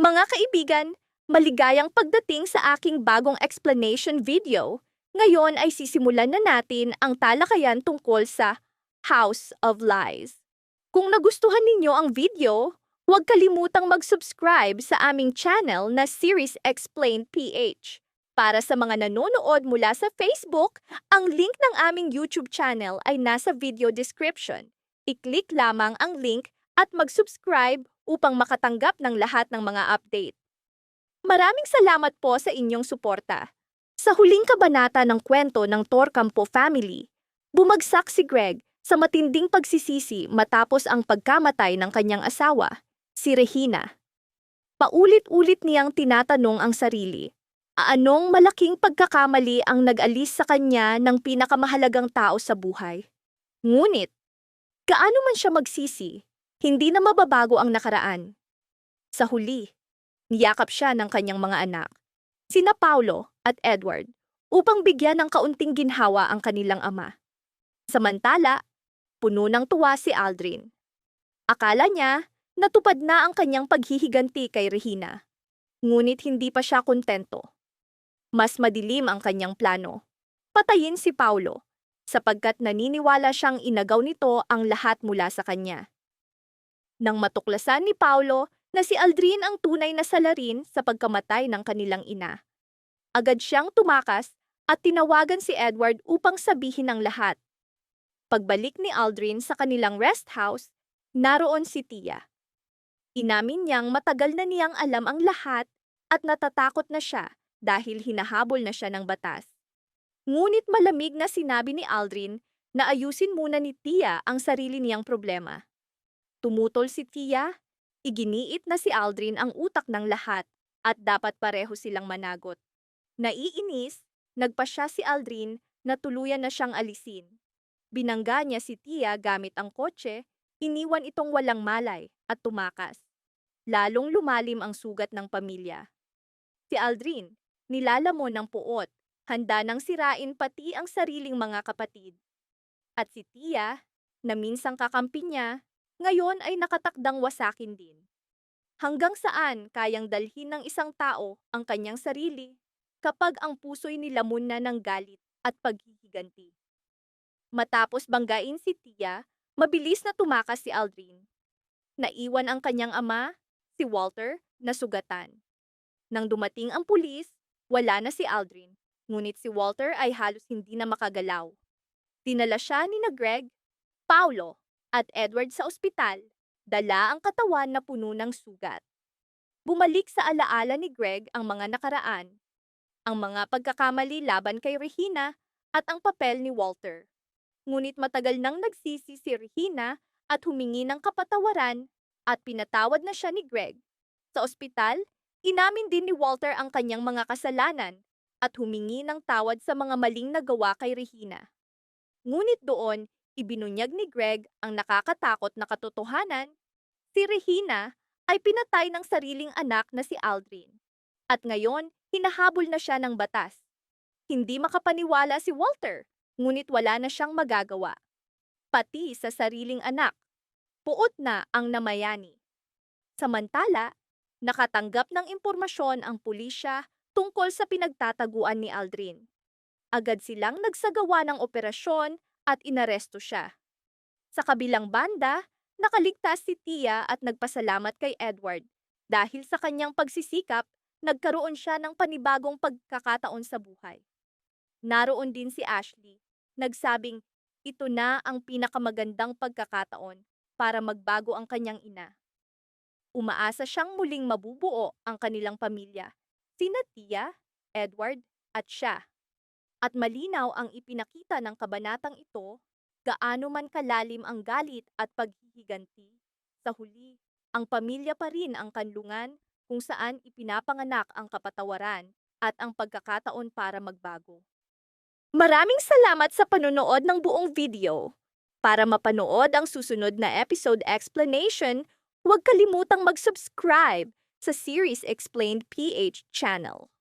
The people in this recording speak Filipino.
Mga kaibigan, maligayang pagdating sa aking bagong explanation video. Ngayon ay sisimulan na natin ang talakayan tungkol sa House of Lies. Kung nagustuhan ninyo ang video, huwag kalimutang mag-subscribe sa aming channel na Series Explained PH. Para sa mga nanonood mula sa Facebook, ang link ng aming YouTube channel ay nasa video description. I-click lamang ang link at mag-subscribe upang makatanggap ng lahat ng mga update. Maraming salamat po sa inyong suporta. Sa huling kabanata ng kwento ng Torcampo family, bumagsak si Greg sa matinding pagsisisi matapos ang pagkamatay ng kanyang asawa, si Regina. Paulit-ulit niyang tinatanong ang sarili, anong malaking pagkakamali ang nag-alis sa kanya ng pinakamahalagang tao sa buhay? Ngunit, gaano man siya magsisi, hindi na mababago ang nakaraan. Sa huli, niyakap siya ng kanyang mga anak, sina Paulo at Edward, upang bigyan ng kaunting ginhawa ang kanilang ama. Samantala, puno ng tuwa si Aldrin. Akala niya, natupad na ang kanyang paghihiganti kay Regina. Ngunit hindi pa siya kontento. Mas madilim ang kanyang plano. Patayin si Paulo, sapagkat naniniwala siyang inagaw nito ang lahat mula sa kanya. Nang matuklasan ni Paulo na si Aldrin ang tunay na salarin sa pagkamatay ng kanilang ina, agad siyang tumakas at tinawagan si Edward upang sabihin ang lahat. Pagbalik ni Aldrin sa kanilang rest house, naroon si Tia. Inamin niyang matagal na niyang alam ang lahat at natatakot na siya dahil hinahabol na siya ng batas. Ngunit malamig na sinabi ni Aldrin na ayusin muna ni Tia ang sarili niyang problema. Tumutol si Tia, iginiit na si Aldrin ang utak ng lahat at dapat pareho silang managot. Naiinis, nagpasya si Aldrin na tuluyan na siyang alisin. Binangga niya si Tia gamit ang kotse, iniwan itong walang malay at tumakas. Lalong lumalim ang sugat ng pamilya. Si Aldrin, nilalamon ng puot, handa nang sirain pati ang sariling mga kapatid. At si Tia, na minsang kakampi niya, ngayon ay nakatakdang wasakin din. Hanggang saan kayang dalhin ng isang tao ang kanyang sarili kapag ang puso'y nilamon na ng galit at paghihiganti? Matapos banggain si Tia, mabilis na tumakas si Aldrin. Naiwan ang kanyang ama, si Walter, na sugatan. Nang dumating ang pulis, wala na si Aldrin, ngunit si Walter ay halos hindi na makagalaw. Dinala siya ni Greg, Paulo, at Edward sa ospital, dala ang katawan na puno ng sugat. Bumalik sa alaala ni Greg ang mga nakaraan, ang mga pagkakamali laban kay Regina at ang papel ni Walter. Ngunit matagal nang nagsisi si Regina at humingi ng kapatawaran at pinatawad na siya ni Greg. Sa ospital, inamin din ni Walter ang kanyang mga kasalanan at humingi ng tawad sa mga maling nagawa kay Regina. Ngunit doon, ibinunyag ni Greg ang nakakatakot na katotohanan. Si Regina ay pinatay ng sariling anak na si Aldrin. At ngayon, hinahabol na siya ng batas. Hindi makapaniwala si Walter, ngunit wala na siyang magagawa. Pati sa sariling anak, puot na ang namayani. Samantala, nakatanggap ng impormasyon ang pulisya tungkol sa pinagtataguan ni Aldrin. Agad silang nagsagawa ng operasyon at inaresto siya. Sa kabilang banda, nakaligtas si Tia at nagpasalamat kay Edward. Dahil sa kanyang pagsisikap, nagkaroon siya ng panibagong pagkakataon sa buhay. Naroon din si Ashley, nagsabing ito na ang pinakamagandang pagkakataon para magbago ang kanyang ina. Umaasa siyang muling mabubuo ang kanilang pamilya, sina Tia, Edward at siya. At malinaw ang ipinakita ng kabanatang ito, gaano man kalalim ang galit at paghihiganti, sa huli, ang pamilya pa rin ang kanlungan kung saan ipinapanganak ang kapatawaran at ang pagkakataon para magbago. Maraming salamat sa panonood ng buong video. Para mapanood ang susunod na episode explanation, huwag kalimutang mag-subscribe sa Series Explained PH channel.